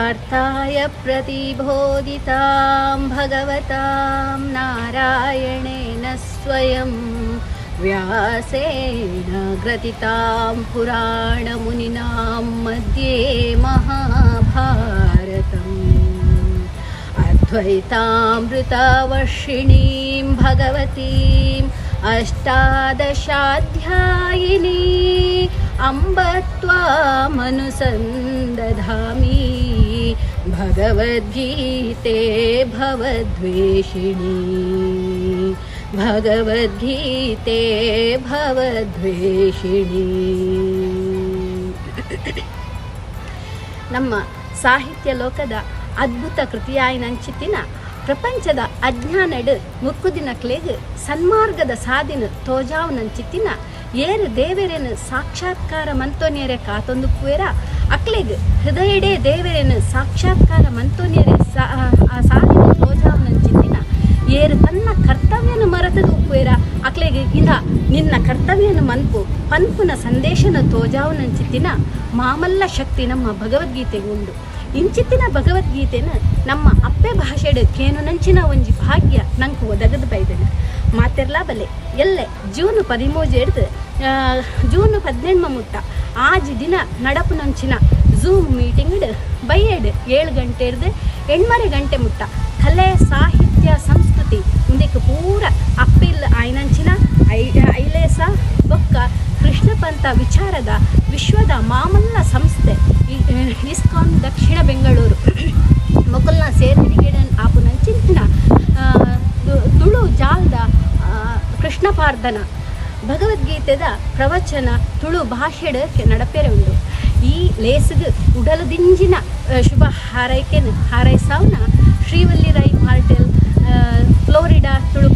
पार्थाय प्रतिबोधितां भगवतां नारायणेन स्वयं व्यासेन ग्रथितां पुराणमुनिनां मध्ये महाभारतम् अद्वैतामृतवर्षिणीं भगवतीम् अष्टादशाध्यायिनी अम्ब त्वामनुसन्दधामि भगवद्गीते भवद्वेषिणी भगवद्गीते भवद्वेषिणी. ನಮ್ಮ ಸಾಹಿತ್ಯ ಲೋಕದ ಅದ್ಭುತ ಕೃತಿಯಾಯಿನಂಚಿತ್ತಿನ ಪ್ರಪಂಚದ ಅಜ್ಞಾನಡ್ ಮುಕ್ಕುದಿನ ಕ್ಲೇಗ್ ಸನ್ಮಾರ್ಗದ ಸಾಧಿನ ತೋಜಾವ್ನಂಚಿತ್ತಿನ ಏರು ದೇವರೇನು ಸಾಕ್ಷಾತ್ಕಾರ ಮಂತೋನಿಯರೆ ಕಾತೊಂದು ಕುವೇರ ಅಕ್ಲೆಗ್ ಹೃದಯಡೇ ದೇವರೇನು ಸಾಕ್ಷಾತ್ಕಾರ ಮಂತೋನಿಯರೆ ಸಾಧಿನ ತೋಜಾವ್ನಂಚಿತ್ತಿನ ಏರು ತನ್ನ ಕರ್ತವ್ಯನ ಮರೆತದು ಉಪ್ಪುವೇರ ಅಕ್ಲೆಗ್ ಇಂದ ನಿನ್ನ ಕರ್ತವ್ಯನ ಮನ್ಪು ಪನ್ಪುನ ಸಂದೇಶನ ತೋಜಾವ್ನಂಚಿತ್ತಿನ ಮಾಮಲ್ಲ ಶಕ್ತಿ ನಮ್ಮ ಭಗವದ್ಗೀತೆಗೆ ಉಂಡು. ಇಂಚಿತ್ತಿನ ಭಗವದ್ಗೀತೆನ ನಮ್ಮ ಅಪ್ಪೆ ಭಾಷೆಡ್ ಕೇನು ನಂಚಿನ ಒಂಜಿ ಭಾಗ್ಯ ನಂಗೆ ಒದಗದು ಬೈದನು ಮಾತೆರ್ಲಾ ಬಲೆ ಎಲ್ಲೆ ಜೂನ್ 13 ಹಿಡ್ದು ಜೂನ್ 18 ಮುಟ್ಟ ಆಜ್ ದಿನ ನಡಪು ನಂಚಿನ ಝೂಮ್ ಮೀಟಿಂಗ್ ಬೈಯಡ್ 7 ಗಂಟೆ ಹಿಡ್ದು 8:30 ಗಂಟೆ ಮುಟ್ಟ ಕಲೆ ಸಾಹಿತ್ಯ ಸಂಸ್ಕೃತಿ ಮುಂದಕ್ಕೆ ಪೂರ ಅಪ್ಪಿಲ್ ಆಯ್ನಂಚಿನ ಐಲೇಸ ಬೊಕ್ಕ ಕೃಷ್ಣ ಪಂಥ ವಿಚಾರದ ವಿಶ್ವದ ಮಾಮಲ್ಲ ಸಂಸ್ಥೆ ಇಸ್ಕಾನ್ ದಕ್ಷಿಣ ಬೆಂಗಳೂರು ಮೊಕಲ್ನ ಸೇರ್ಪಡಿಗೆಡನ್ ಆಪು ನಂಚಿನ ತುಳು ಜಾಲ್ದ ಕೃಷ್ಣ ಪಾರ್ಧನ ಭಗವದ್ಗೀತೆದ ಪ್ರವಚನ ತುಳು ಭಾಷೆಡ್ ನಡಪೆರೆ ಉಂಡು. ಈ ಲೇಸ್ಗ್ ಉಡಲದಿಂಜಿನ ಶುಭ ಹಾರೈಕೆನ ಹಾರೈಸಾವ್ನ ಶ್ರೀವಲ್ಲಿ ರೈ ಮಾರ್ಟೆಲ್ ಫ್ಲೋರಿಡಾ ತುಳು